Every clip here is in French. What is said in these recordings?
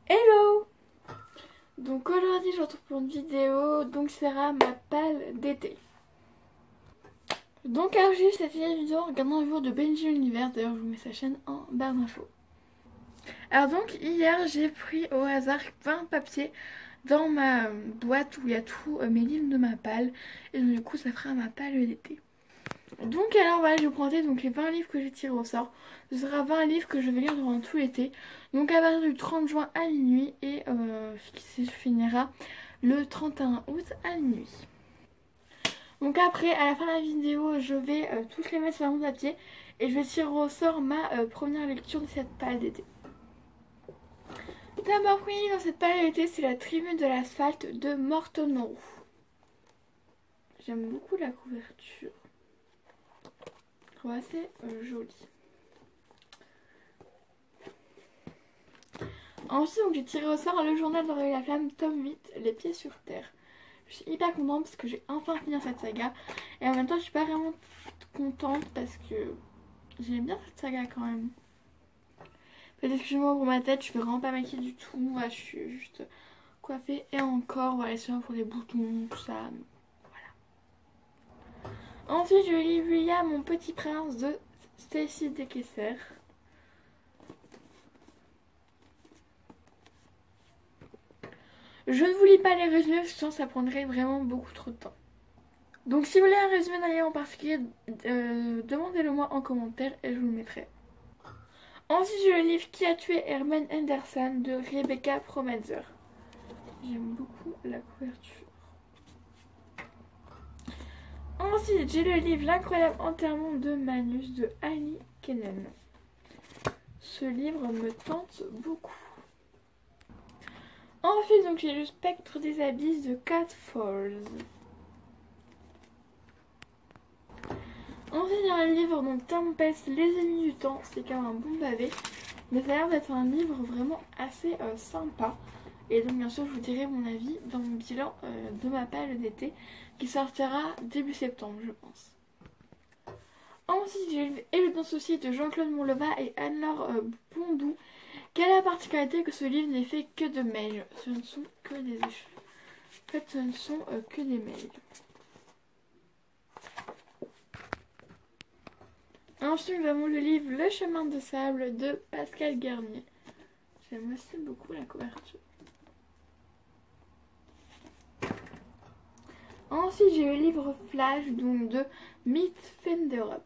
Hello! Donc aujourd'hui je retrouve pour une vidéo, donc ça sera ma palle d'été. Donc alors j'ai eu cette vidéo en regardant une vidéo de Benji Universe, d'ailleurs je vous mets sa chaîne en barre d'infos. Alors donc hier j'ai pris au hasard 20 papiers dans ma boîte où il y a tous mes livres de ma palle, et donc, du coup ça fera ma palle d'été. Donc alors voilà, je prendrai donc les 20 livres que j'ai tirés au sort. Ce sera 20 livres que je vais lire durant tout l'été. Donc à partir du 30 juin à minuit et qui se finira le 31 août à minuit. Donc après, à la fin de la vidéo, je vais tous les mettre sur mon papier et je vais tirer au sort ma première lecture de cette palle d'été. D'abord, premier livre dans cette palle d'été, c'est La Tribune de l'asphalte de Morton Roux. J'aime beaucoup la couverture. Je trouve assez jolie. Ensuite, j'ai tiré au sort Le Journal d'Aurélie Laflamme, tome 8, Les Pieds sur Terre. Je suis hyper contente parce que j'ai enfin fini cette saga. Et en même temps, je suis pas vraiment contente parce que j'aime bien cette saga quand même. Excusez-moi pour ma tête, je fais vraiment pas maquiller du tout. Voilà, je suis juste coiffée. Et encore, voilà, c'est pour les boutons, tout ça. Voilà. Ensuite, je lis William, mon petit prince de Stacy Dekesser. Je ne vous lis pas les résumés, sinon ça prendrait vraiment beaucoup trop de temps. Donc si vous voulez un résumé d'un livre en particulier, demandez-le moi en commentaire et je vous le mettrai. Ensuite j'ai le livre Qui a tué Herman Henderson de Rebecca Prometzer. J'aime beaucoup la couverture. Ensuite j'ai le livre L'incroyable enterrement de Manus de Annie Kennan. Ce livre me tente beaucoup. Ensuite donc j'ai le Spectre des abysses de Cat Falls. Ensuite il y a un livre donc Tempest, les ennemis du temps, c'est quand même un bon pavé, mais ça a l'air d'être un livre vraiment assez sympa. Et donc bien sûr je vous dirai mon avis dans mon bilan de ma palle d'été qui sortira début septembre je pense. Ensuite j'ai lu Et le danse aussi de Jean-Claude Monleva et Anne-Laure Bondou, qui a la particularité que ce livre n'est fait que de mails, ce ne sont que des échanges. En fait ce ne sont que des mails. Ensuite, nous avons le livre Le chemin de sable de Pascal Garnier. J'aime aussi beaucoup la couverture. Ensuite, j'ai le livre Flash donc de Meet Fenderup.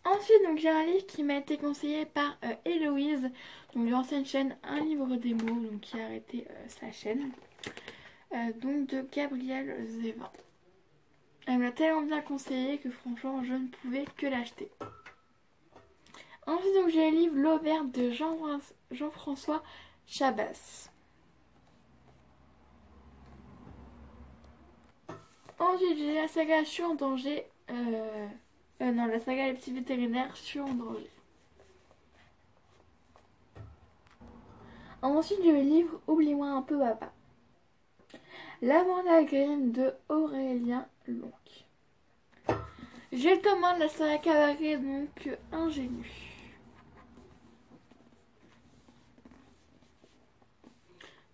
Ensuite, donc j'ai un livre qui m'a été conseillé par Héloïse, donc de l'ancienne chaîne Un livre des mots, donc qui a arrêté sa chaîne. Donc de Gabrielle Zévin. Elle m'a tellement bien conseillé que franchement je ne pouvais que l'acheter. Ensuite donc j'ai le livre L'eau verte de Jean-François Chabas. Ensuite j'ai la saga Je suis en danger. Non, la saga Les petits vétérinaires, Je suis en danger. Ensuite j'ai le livre Oublie-moi un peu papa. L'Amanda Green de Aurélien Lonc. J'ai le tome 1 de la saga Cabaret, donc Ingénu.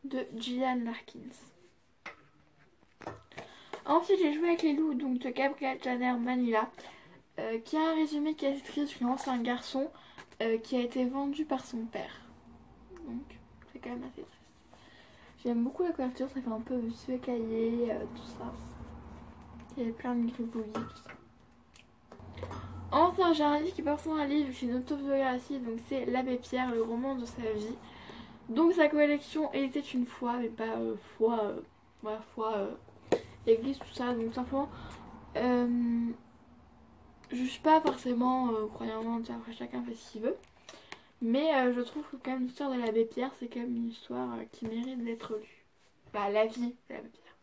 De Gillian Larkins. Ensuite j'ai joué avec les loups donc de Gabriel Janer Manila, qui a un résumé qui est écrit sur l'ancien garçon qui a été vendu par son père. Donc c'est quand même assez triste. J'aime beaucoup la couverture, ça fait un peu sué cahier, tout ça. Il y a plein de gribouillis, tout ça. Enfin j'ai un livre qui porte un livre, c'est une autobiographie, donc c'est L'Abbé Pierre, le roman de sa vie. Donc sa collection Elle était une fois, mais pas foi église, tout ça. Donc simplement je suis pas forcément croyante, après chacun fait ce qu'il veut. Mais je trouve que quand même l'histoire de l'abbé Pierre, c'est quand même une histoire qui mérite d'être lue. Bah la vie de l'abbé Pierre.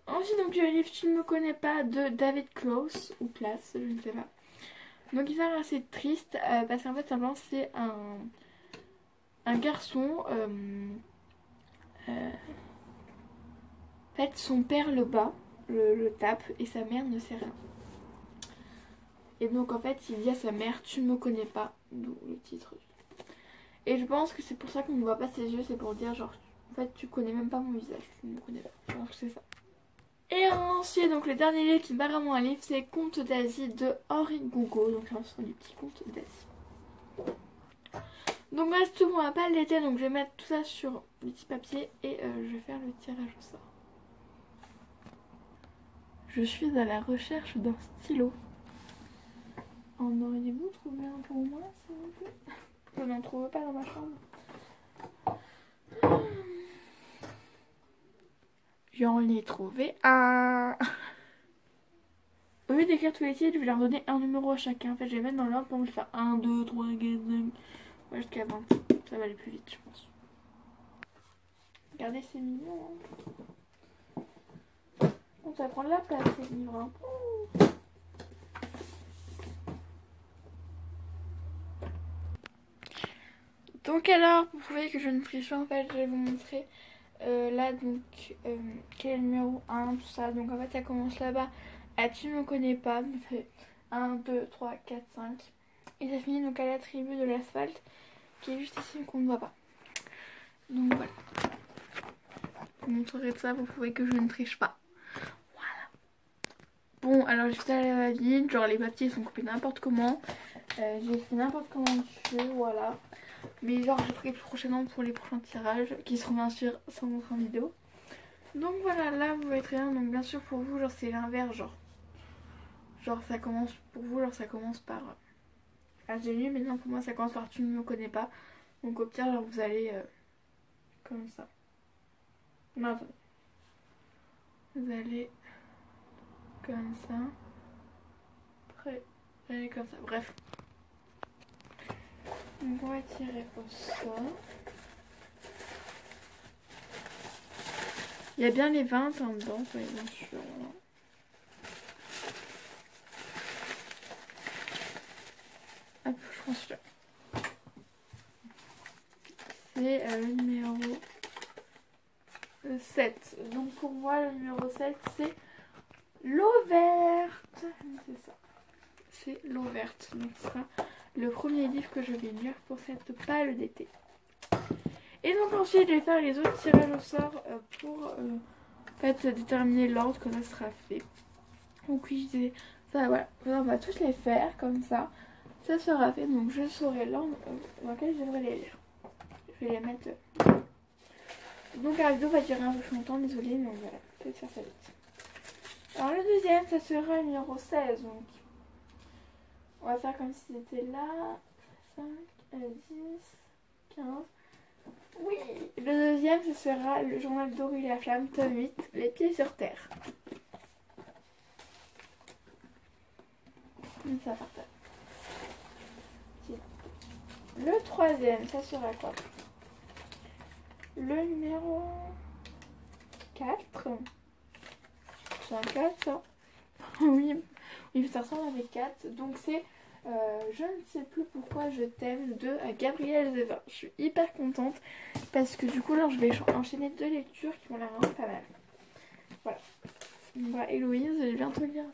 Ensuite donc le livre Tu ne me connais pas de David Klaus, ou Klaus, je ne sais pas. Donc il est assez triste parce qu'en fait simplement c'est un garçon. En fait son père le bat, le tape et sa mère ne sait rien. Et donc en fait il dit à sa mère tu ne me connais pas, d'où le titre. Et je pense que c'est pour ça qu'on ne voit pas ses yeux, c'est pour dire genre en fait tu connais même pas mon visage, tu ne me connais pas. Je pense que c'est ça. Et ensuite donc le dernier livre qui est pas vraiment un livre, c'est Contes d'Asie de Henri Gougaud. Donc là ce sont des petits contes d'Asie. Donc là c'est tout pour ma palle d'été, donc je vais mettre tout ça sur des petits papiers et je vais faire le tirage au sort. Je suis à la recherche d'un stylo. En auriez-vous trouvé un pour moi s'il vous plaît? Je n'en trouve pas dans ma chambre. J'en ai trouvé un. Au lieu d'écrire tous les titres, je vais leur donner un numéro à chacun. En fait, je vais mettre dans l'ordre pour me faire 1, 2, 3, 4, 5. Ouais, jusqu'à 20. Ça va aller plus vite, je pense. Regardez, c'est mignon. Hein. Bon, ça va prendre la place, ces livres. Hein. Donc alors, pour prouver que je ne triche pas, en fait, je vais vous montrer là, donc, quel est le numéro 1, tout ça. Donc en fait, ça commence là-bas. Ah, tu ne me connais pas. Donc ça fait 1, 2, 3, 4, 5. Et ça finit donc à la tribu de l'asphalte, qui est juste ici, qu'on ne voit pas. Donc voilà. Je vous montrerai ça pour prouver que je ne triche pas. Voilà. Bon, alors j'ai fait à la vide, genre les papiers sont coupés n'importe comment. J'ai fait n'importe comment dessus, voilà. Mais genre je ferai plus prochainement pour les prochains tirages, qui seront bien sûr sans montrer en vidéo. Donc voilà, là vous voyez très bien, donc bien sûr pour vous, genre c'est l'inverse, genre ça commence, pour vous, genre ça commence par j'ai lu, mais non pour moi ça commence par tu ne me connais pas. Donc au pire, genre vous allez comme ça. Non, attendez. Vous allez comme ça. Après, vous allez comme ça, bref. Donc on va tirer pour ça. Il y a bien les 20 en dedans, soyez bien sûr. Hop, je prends celui-là. C'est le numéro 7. Donc pour moi, le numéro 7, c'est l'eau verte. C'est ça. C'est l'eau verte. Donc ce sera le premier livre que je vais lire pour cette palle d'été. Et donc ensuite, je vais faire les autres tirages au sort pour en fait, déterminer l'ordre que ça sera fait. Donc oui, je disais, ça voilà, on va tous les faire comme ça. Ça sera fait, donc je saurai l'ordre dans lequel je devrais les lire. Je vais les mettre. Donc la vidéo va durer un peu plus longtemps, désolée, mais voilà, je vais faire ça vite. Alors le deuxième, ça sera le numéro 16, donc on va faire comme si c'était là. 5, 10, 15. Oui, le deuxième, ce sera le journal d'Aurélie Laflamme, tome 8, Les pieds sur terre. Ça part. Le troisième, ça sera quoi? Le numéro 4. C'est un 4, ça. Oui, ça ressemble avec 4. Donc c'est Je ne sais plus pourquoi je t'aime de Gabrielle Zevin. Je suis hyper contente parce que du coup là je vais enchaîner 2 lectures qui vont l'air vraiment pas mal. Voilà. Bah, Héloïse, je vais bientôt lire.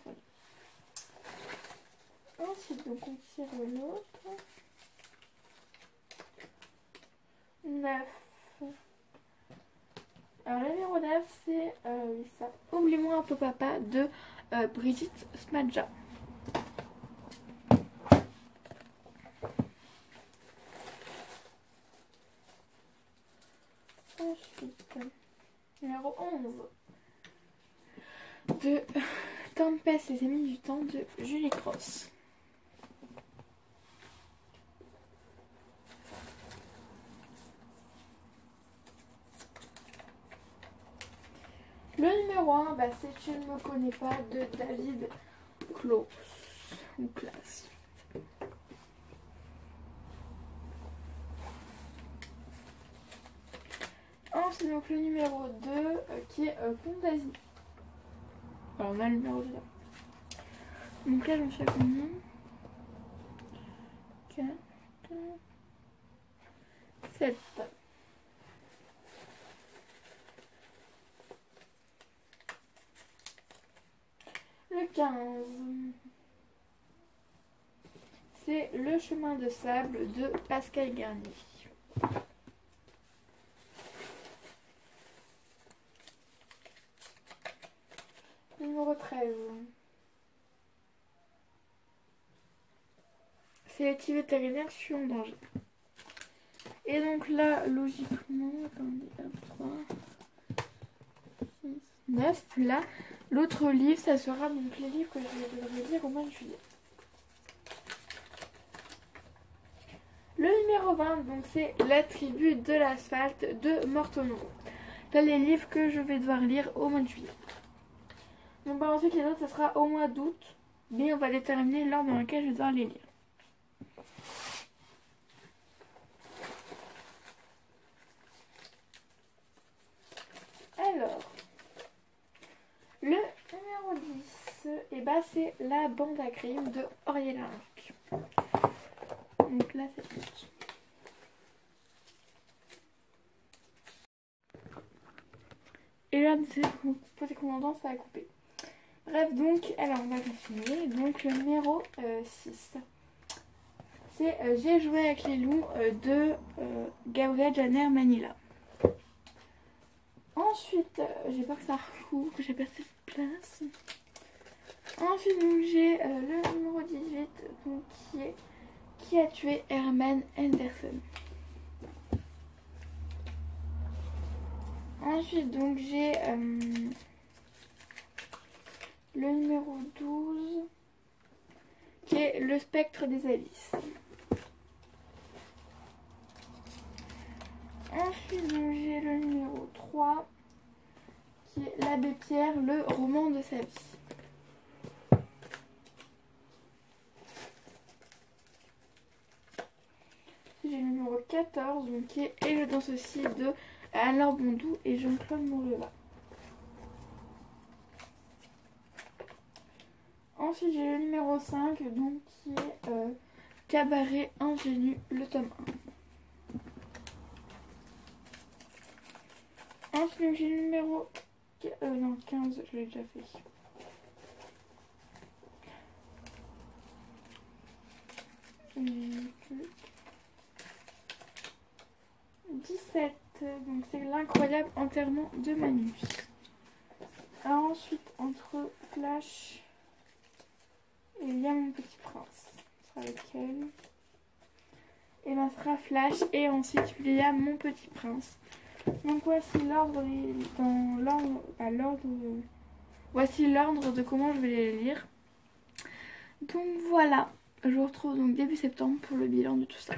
Ensuite donc on tire l'autre. 9. Alors le numéro 9 c'est ça. Oublie-moi un peu papa de Brigitte Smadja. Ensuite, numéro 11 de Tempest, les amis du temps de Julie Cross. Le numéro 1, bah, c'est Tu ne me connais pas de David Klaus. Ou Classe. Ensuite, donc le numéro 2 qui est Contes d'Asie. Alors, on a le numéro 2 là. Donc là, j'en fais combien? 4, 7. Le 15. c'est Le chemin de sable de Pascal Garnier. Numéro 13. C'est Les petits vétérinaires, je suis en danger. Et donc là, logiquement, attendez, 1, 3, 6, 9. Là, l'autre livre, ça sera donc les livres que je devrais lire au mois de juillet. Le numéro 20, donc c'est La tribu de l'asphalte de Mortoneau. Là, les livres que je vais devoir lire au mois de juillet. Donc par ensuite, les autres, ça sera au mois d'août. Mais on va déterminer l'ordre dans lequel je vais devoir les lire. Alors, le numéro 10, et bah, c'est La bande à crime de Oriel Larroque. Donc là, c'est tout. Et là, c'est côté commandant, ça a coupé. Bref, donc, alors on va continuer. Donc, le numéro 6, c'est J'ai joué avec les loups de Gabriel Janner Manila. Ensuite, j'ai peur que ça recouvre, que j'ai perdu de place. Ensuite, donc j'ai le numéro 18, donc, qui est Qui a tué Herman Henderson. Ensuite, donc j'ai le numéro 12, qui est Le spectre des Alices. Ensuite, donc j'ai le numéro 3, qui est L'Abbé Pierre, le roman de sa vie. J'ai le numéro 14, donc, qui est Et je danse aussi de Alain Bondou et Jean-Claude Mourleva. Ensuite, j'ai le numéro 5, donc, qui est Cabaret ingénu, le tome 1. Ensuite, j'ai le numéro 15, je l'ai déjà fait. Et 17, donc c'est L'incroyable enterrement de Manus. Alors ensuite, entre Flash et Il y a mon petit prince, ce sera lequel? Et ben, ce sera Flash et ensuite Il y a mon petit prince. Donc voici l'ordre dans l'ordre, voici l'ordre de comment je vais les lire. Donc voilà, je vous retrouve donc début septembre pour le bilan de tout ça.